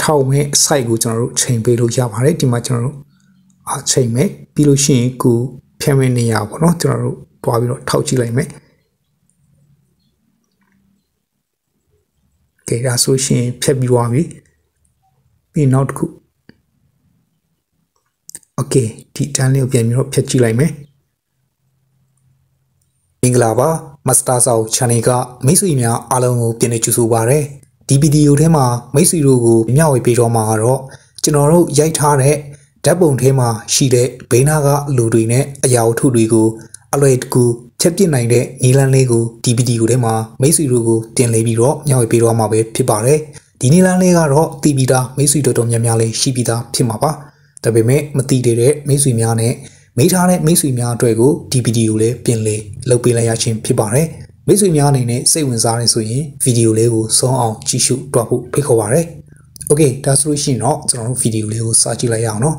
ထောက်မဲ့ site ကိုကျွန်တော်တို့ချိန်ပေးလို့ရပါတယ်ဒီမှာကျွန်တော်တို့ချိန်မယ်ပြီးလို့ရှိရင်ကိုဖြတ်မဲ့နေရပါတော့ကျွန်တော်တို့တွားပြီးတော့ထောက်ကြည့်လိုက်မယ်ကဲဒါဆိုရှင်ဖြတ်ပြီးသွားပြီပြီးနောက်တစ်ခုโอเคဒီတန်းလေးကိုပြန်ပြီးတော့ဖြတ်ကြည့်လိုက်မယ်မင်္ဂလာပါမစတာဆောက် channel ကမိတ်ဆွေများအားလုံးကိုပြန်လည်ကြိုဆိုပါရစေဒီဗီဒီယိုထဲမှာမိတ်ဆွေတို့ကိုမျှဝေပေးတော့မှာကတော့ကျွန်တော်တို့ရိုက်ထားတဲ့ဓာတ်ပုံထဲမှာရှိတဲ့ဘေးနားကလူတွေနဲ့အရာဝတ္ထုတွေကိုအလွယ်တကူဖြတ်ပစ်နိုင်တဲ့နည်းလမ်းလေးကိုဒီဗီဒီယိုထဲမှာမိတ်ဆွေတို့ကိုတင်လေးပြီးတော့မျှဝေပေးတော့မှာပဲဖြစ်ပါတယ်ဒီနည်းလမ်းလေးကတော့သိပြီးသားမိတ်ဆွေတို့တော်များများလေးရှိပြီးသားဖြစ်မှာပါဒါပေမဲ့မသိသေးတဲ့မိတ်ဆွေများနဲ့မိထားတဲ့မိတ်ဆွေများအတွက်ကိုဒီဗီဒီယိုလေးပြင်လေလုပ်ပေးလိုက်ရခြင်းဖြစ်ပါတယ်မိတ်ဆွေများအနေနဲ့စိတ်ဝင်စားနေဆိုရင်ဗီဒီယိုလေးကိုဆုံးအောင်ကြည့်ရှုတွားဖို့ဖိတ်ခေါ်ပါရစေโอเคဒါဆိုလို့ရှိရင်တော့ကျွန်တော်တို့ဗီဒီယိုလေးကိုစကြည့်လိုက်ရအောင်เนาะ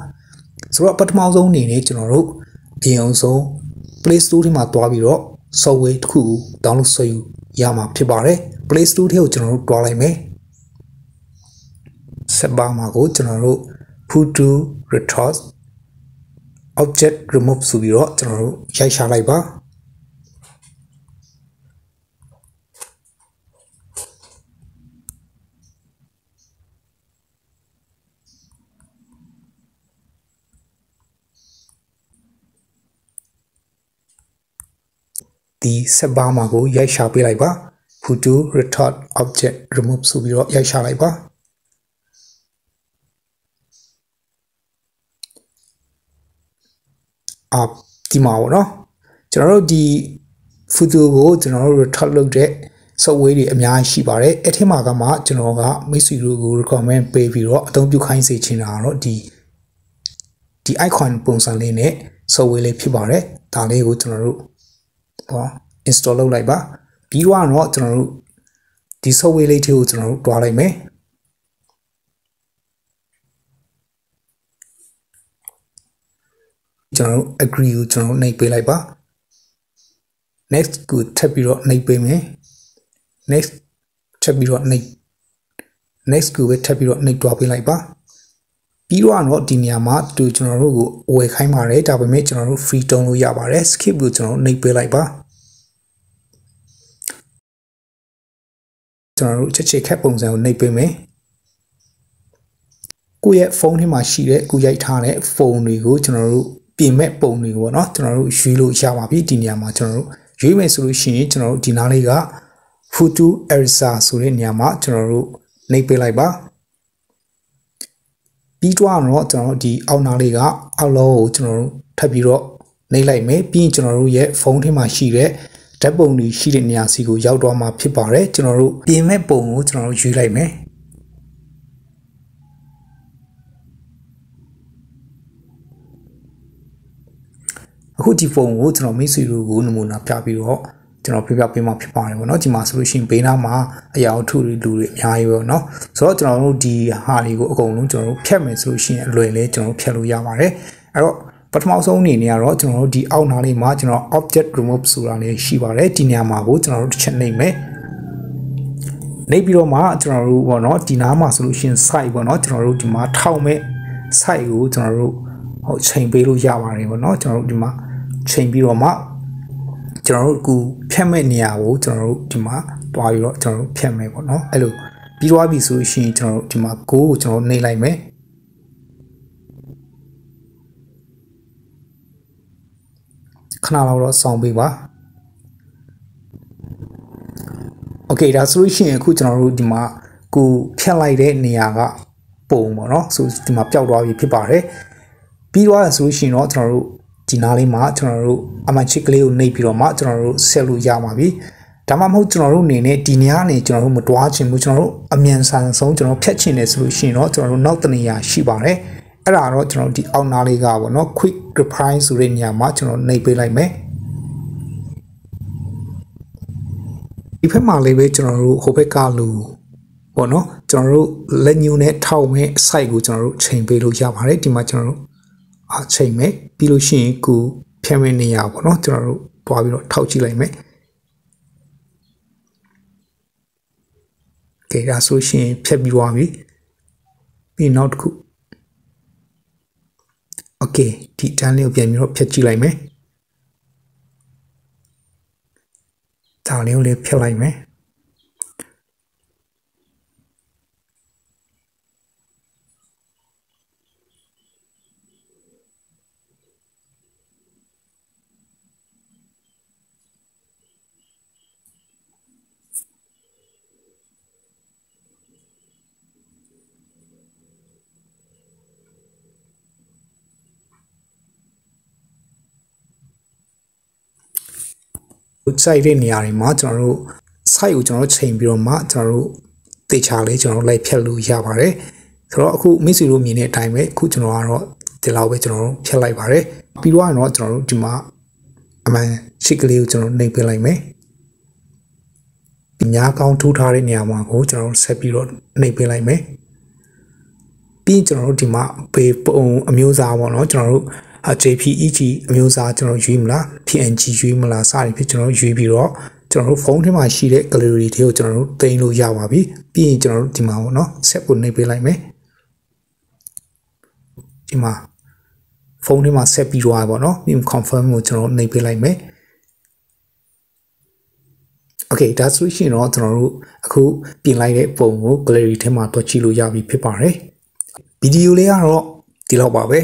ဆိုတော့ပထမဆုံးအနေနဲ့ကျွန်တော်တို့အရင်ဆုံး Play Store ထဲမှာတွားပြီးတော့ software တစ်ခုကို download ဆွဲယူရမှာဖြစ်ပါတယ် Play Store ထဲကိုကျွန်တော်တို့တွားလိုက်မယ်ဆက်ပါမှာကိုကျွန်တော်တို့ Photo Retouch Object Remove ဆိုပြီးတော့ကျွန်တော်တို့ရိုက်ရှာလိုက်ပါဒီဆက်ပါမှာကိုရိုက်ရှာပေးလိုက်ပါ Photo Retouch Object Remove ဆိုပြီးတော့ရိုက်ရှာလိုက်ပါဒီမှာပေါ့နော်ကျွန်တော်တို့ဒီ photo ကိုကျွန်တော်တို့ retouch လုပ်တဲ့ software တွေအများကြီးရှိပါတယ်အဲ့ထဲမှာကမှကျွန်တော်ကမိတ်ဆွေတို့ကို recommend ပေးပြီးတော့အသုံးပြုခိုင်းစေချင်တာတော့ဒီ icon ပုံစံလေးနဲ့ software လေးဖြစ်ပါတယ်ဒါလေးကိုကျွန်တော်တို့install လုပ်လိုက်ပါပြီးတော့ကျွန်တော်တို့ဒီ software လေးတွေကိုကျွန်တော်တို့တွားလိုက်မယ်ကျွန်တော်တို့ agree ကိုကျွန်တော်နှိပ်ပေးလိုက်ပါ next ကိုထပ်ပြီးတော့နှိပ်ပေးမယ် next ထပ်ပြီးတော့နှိပ် next ကိုပဲထပ်ပြီးတော့နှိပ်တွားပေးလိုက်ပါပြီးတော့ဒီနေရာမှာကျွန်တော်တို့ကိုဝယ်ခိုင်းပါတယ်ဒါပေမဲ့ကျွန်တော်တို့ free တုံးလို့ရပါတယ် skip ကိုကျွန်တော်နှိပ်ပေးလိုက်ပါကျွန်တော်တို့ချက်ချခက်ပုံစံကိုနှိပ်ပေးမယ်ကိုယ့်ရဲ့ဖုန်းထဲမှာရှိတဲ့ကိုရိုက်ထားတဲ့ဖုန်းတွေကိုကျွန်တော်တို့ပြင်မဲ့ပုံတွေကိုပေါ့နော်ကျွန်တော်တို့ရွေးလို့ရပါပြီဒီနေရာမှာကျွန်တော်တို့ရွေးမယ်ဆိုလို့ရှိရင်ကျွန်တော်တို့ဒီနားလေးက photo eraser ဆိုတဲ့နေရာမှာကျွန်တော်တို့နှိပ်ပေးလိုက်ပါပြီးတော့ကျွန်တော်တို့ဒီအောက်နားလေးကအောက်လောကိုကျွန်တော်တို့ထပ်ပြီးတော့နှိပ်လိုက်မယ်ပြီးရင်ကျွန်တော်တို့ရဲ့ဖုန်းထဲမှာရှိတဲ့ဓာတ်ပုံတွေရှိတဲ့နေရာစီကိုရောက်တော့မှာဖြစ်ပါတယ်ကျွန်တော်တို့ပြင်မဲ့ပုံကိုကျွန်တော်တို့ရွေးလိုက်မယ်အခုဒီဖုန်းကိုကျွန်တော်မိတ်ဆွေတို့ကိုနမူနာပြပြီးတော့ကျွန်တော်ပြပြပေးမှဖြစ်ပါတယ်ပေါ့နော်ဒီမှာဆိုလို့ရှိရင်ဘေးနားမှာအရာဝတ္ထုတွေလူတွေအများကြီးပေါ့နော်ဆိုတော့ကျွန်တော်တို့ဒီဟာတွေကိုအကုန်လုံးကျွန်တော်တို့ဖြတ်မယ်ဆိုလို့ရှိရင်အလွယ်လေးကျွန်တော်တို့ဖြတ်လို့ရပါတယ်အဲ့တော့ပထမဆုံးအနေနဲ့ကတော့ကျွန်တော်တို့ဒီအောက်နားလေးမှာကျွန်တော် object remove ဆိုတာလေးရှိပါတယ်ဒီနေရာမှာကိုကျွန်တော်တို့တစ်ချက်နှိပ်မယ်နှိပ်ပြီးတော့မှကျွန်တော်တို့ပေါ့နော်ဒီနားမှာဆိုလို့ရှိရင် site ပေါ့နော်ကျွန်တော်တို့ဒီမှာထောက်မဲ့ site ကိုကျွန်တော်တို့ချိန်ပေးလို့ရပါတယ်ပေါ့နော်ကျွန်တော်တို့ဒီမှာချိန်ပြီးတော့မှကျွန်တော်တို့အခုဖြတ်မဲ့နေရာကိုကျွန်တော်တို့ဒီမှာတွားပြီးတော့ကျွန်တော်တို့ဖြတ်မယ်ပေါ့နော်အဲ့လိုပြီးသွားပြီဆိုလို့ရှိရင်ကျွန်တော်တို့ဒီမှာ go ကိုကျွန်တော်နှိပ်လိုက်မယ်ခဏလောက်တော့စောင့်ပေးပါโอเคဒါဆိုလို့ရှိရင်အခုကျွန်တော်တို့ဒီမှာကိုဖြတ်လိုက်တဲ့နေရာကပုံပေါ့နော်ဆိုဒီမှာပျောက်သွားပြီဖြစ်ပါတယ်ပြီးသွားဆိုလို့ရှိရင်တော့ကျွန်တော်တို့ဒီနားလေးမှာကျွန်တော်တို့အမှန်ချစ်ကလေးကိုနှိပ်ပြီးတော့မှကျွန်တော်တို့ဆက်လို့ရပါပြီဒါမှမဟုတ်ကျွန်တော်တို့အနေနဲ့ဒီနေရာနေကျွန်တော်တို့မတွားချင်ဘူးကျွန်တော်တို့အမြန်ဆန်ဆုံးကျွန်တော်ဖြတ်ချင်တယ်ဆိုလို့ရှိရင်တော့ကျွန်တော်တို့နောက်တနေရာရှိပါတယ်အဲ့ဒါတော့ကျွန်တော်တို့ဒီအောက်နားလေးကပေါ့နော် quick reply ဆိုတဲ့နေရာမှာကျွန်တော်နှိပ်ပေးလိုက်မယ်ဒီဖက်မှာလေးပဲကျွန်တော်တို့ဟိုဘက်ကလူပေါ့နော်ကျွန်တော်တို့လက်ညှိုးနဲ့ထောက်မဲ့ site ကိုကျွန်တော်တို့ချိန်ပေးလို့ရပါတယ်ဒီမှာကျွန်တော်တို့ချိန်မယ်ပြီးလို့ရှိရင်ကိုဖြတ်မဲ့နေရပေါ့နော်ကျွန်တော်တို့တွားပြီးတော့ထောက်ကြည့်လိုက်မယ်ကဲဒါဆိုရှင်ဖြတ်ပြီးသွားပြီ ပြီးနောက်တစ်ခု okay ဒီတန်းလေးကိုပြန်ပြီးတော့ဖြတ်ကြည့်လိုက်မယ်ဒါလေးကိုလည်းဖြတ်လိုက်မယ်စိုက်တဲ့နေရာတွေမှာကျွန်တော်တို့ site ကိုကျွန်တော်တို့ချိန်ပြီးတော့မှကျွန်တော်တို့တေချာလေးကျွန်တော်တို့လိုက်ဖြတ်လို့ရပါတယ်ဆိုတော့အခုမိတ်ဆွေတို့မြင်တဲ့အတိုင်းပဲအခုကျွန်တော်ကတော့ဒီလောက်ပဲကျွန်တော်တို့ဖြတ်လိုက်ပါတယ်ပြီးတော့ကျွန်တော်တို့ဒီမှာအမှန်ရှိကလေးကိုကျွန်တော်နှိပ်ပေးလိုက်မယ်ဒီညာကောင်းထူထားတဲ့နေရာမှာကိုကျွန်တော်တို့ဆက်ပြီးတော့နှိပ်ပေးလိုက်မယ်ပြီးကျွန်တော်တို့ဒီမှာပေပုံအမျိုးအစားပေါ့နော်ကျွန်တော်တို့ JPEG အမျိုးအစားကျွန်တော်ရွေးမလား PNG ရွေးမလားစသည်ဖြင့်ကျွန်တော်ရွေးပြီးတော့ကျွန်တော်တို့ဖုန်းထဲမှာရှိတဲ့ gallery တွေကိုကျွန်တော်တို့တင်လို့ရပါပြီပြီးရင်ကျွန်တော်တို့ဒီမှာပေါ့နော် set ကိုနှိပ်ပေးလိုက်မယ်ဒီမှာဖုန်းထဲမှာ set ပြီးတော့ပေါ့နော်ပြီး confirm ကိုကျွန်တော်နှိပ်ပေးလိုက်မယ် okay ဒါဆိုရင်တော့ကျွန်တော်တို့အခုပြင်လိုက်တဲ့ပုံကို gallery ထဲမှာတွက်ကြည့်လို့ရပြီဖြစ်ပါတယ်ဗီဒီယိုလေးကတော့ဒီလောက်ပါပဲ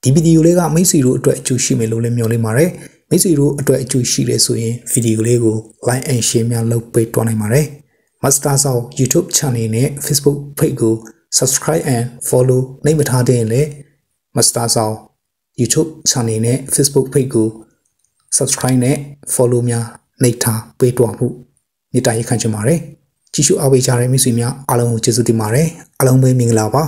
ဒီဗီဒီယိုလေးကမိတ်ဆွေတို့အတွက်အကျိုးရှိမယ်လို့လည်းမျှော်လင့်ပါတယ်မိတ်ဆွေတို့အတွက်အကျိုးရှိတယ်ဆိုရင်ဗီဒီယိုလေးကို like and share များလုပ်ပေးတွားနိုင်ပါတယ် Master Sao YouTube channel နဲ့ Facebook page ကို subscribe and follow နိုင်မထားတဲ့ရင်လည်း Master Sao YouTube channel နဲ့ Facebook page ကို subscribe နဲ့ follow များနိုင်ထားပေးတွားဖို့မေတ္တာရပ်ခံချင်ပါတယ်ကြည့်ရှုအားပေးကြတဲ့မိတ်ဆွေများအားလုံးကိုကျေးဇူးတင်ပါတယ်အားလုံးပဲမင်္ဂလာပါ